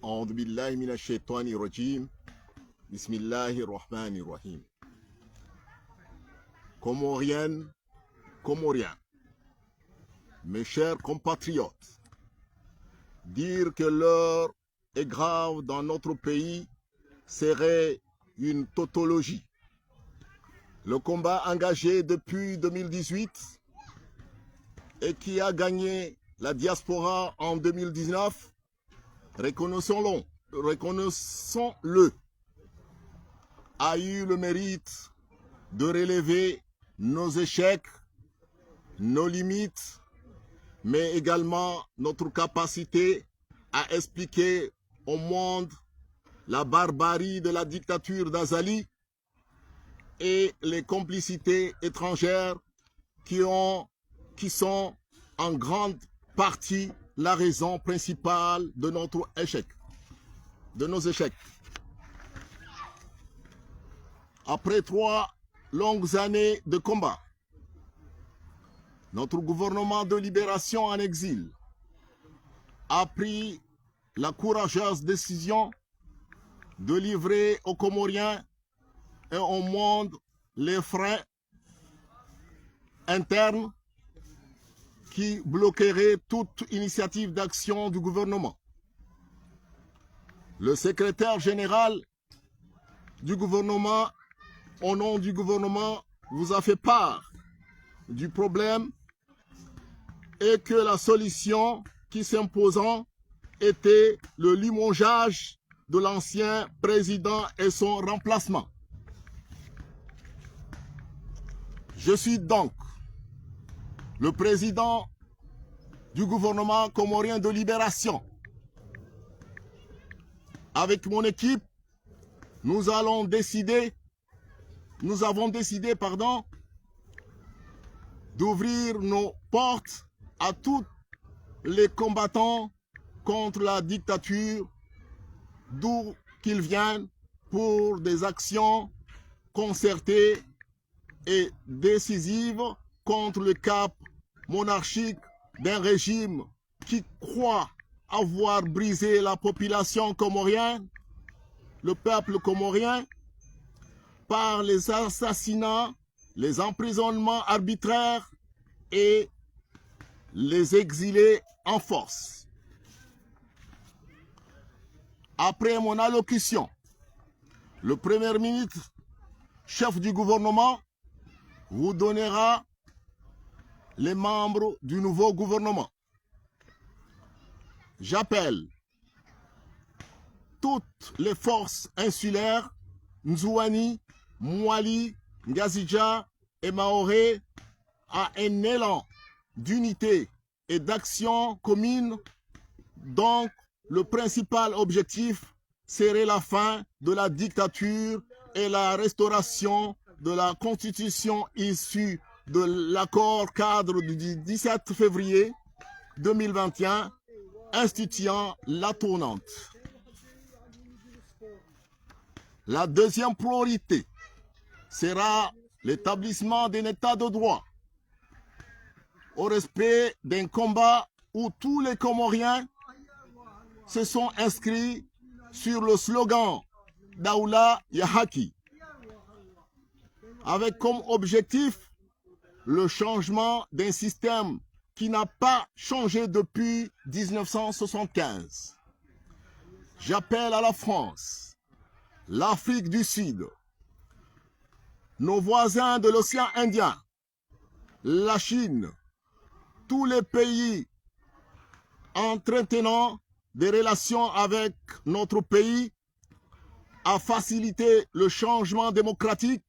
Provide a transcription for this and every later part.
أعوذ بالله من الشيطان الرجيم بسم الله الرحمن الرحيم. Comoriennes, Comoriens, mes chers compatriotes, dire que l'heure est grave dans notre pays serait une tautologie. Le combat engagé depuis 2018 et qui a gagné la diaspora en 2019, reconnaissons-le, a eu le mérite de relever nos échecs, nos limites, mais également notre capacité à expliquer au monde la barbarie de la dictature d'Azali et les complicités étrangères qui sont en grande partie la raison principale de notre échec, de nos échecs. Après 3 longues années de combat, notre gouvernement de libération en exil a pris la courageuse décision de livrer aux Comoriens et au monde les freins internes qui bloqueraient toute initiative d'action du gouvernement. Le secrétaire général du gouvernement, au nom du gouvernement, vous a fait part du problème et que la solution qui s'imposant était le limogeage de l'ancien président et son remplacement. Je suis donc le président du gouvernement comorien de libération. Avec mon équipe, nous avons décidé, d'ouvrir nos portes à tous les combattants contre la dictature, d'où qu'ils viennent, pour des actions concertées et décisives contre le cap monarchique d'un régime qui croit avoir brisé la population comorienne, le peuple comorien, par les assassinats, les emprisonnements arbitraires et les exilés en force. Après mon allocution, le Premier ministre, chef du gouvernement, vous donnera les membres du nouveau gouvernement. J'appelle toutes les forces insulaires, Nzouani, Mouali, Ngazidja et Maoré, à un élan d'unité et d'action commune. Donc, le principal objectif serait la fin de la dictature et la restauration de la constitution issue de l'accord cadre du 17 février 2021 instituant la tournante. La deuxième priorité sera l'établissement d'un état de droit au respect d'un combat où tous les Comoriens se sont inscrits sur le slogan Daoula Yahaki, avec comme objectif le changement d'un système qui n'a pas changé depuis 1975. J'appelle à la France, l'Afrique du Sud, nos voisins de l'océan Indien, la Chine, tous les pays entretenant des relations avec notre pays à faciliter le changement démocratique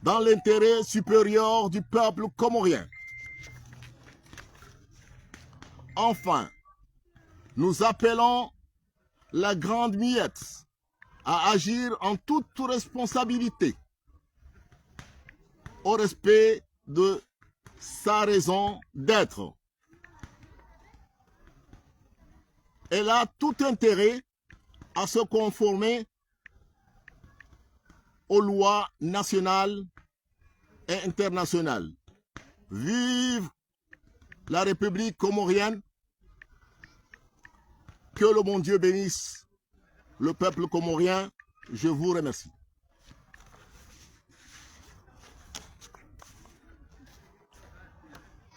dans l'intérêt supérieur du peuple comorien. Enfin, nous appelons la Grande Miette à agir en toute responsabilité au respect de sa raison d'être. Elle a tout intérêt à se conformer aux lois nationales et internationales. Vive la République comorienne! Que le bon Dieu bénisse le peuple comorien. Je vous remercie.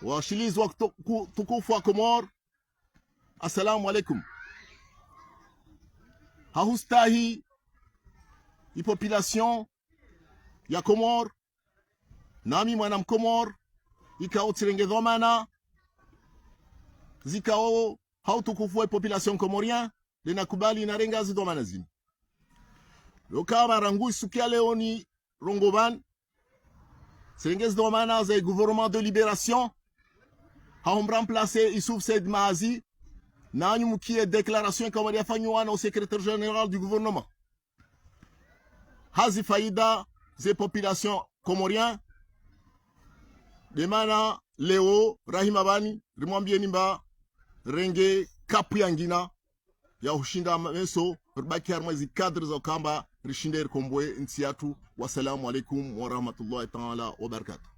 Washilizi wa tukufu wa Komor, assalamu alaikum. Hahustahi i population ya Komor, nami mwana mkomor, ikao tirengedho mana, zikao hautukufu wa population komorien, linakubali na renga zido mana zini. Lokama rangu sukia leoni rongoban, serengez do mana za gouvernement de libération, haom remplacé Issouf Said Mahazi, na mukie déclaration kama yafanywa na secrétaire général du gouvernement. Hazi faida ze population comorien de mana leo rahimabani rimwambie nimba renge kapu yangina ya ushinda meso rubaki harmezi kadri za kamba rishinder kombwe nsiatu. Wassalamu alaikum wa rahmatullahi ta'ala wa barakatuh.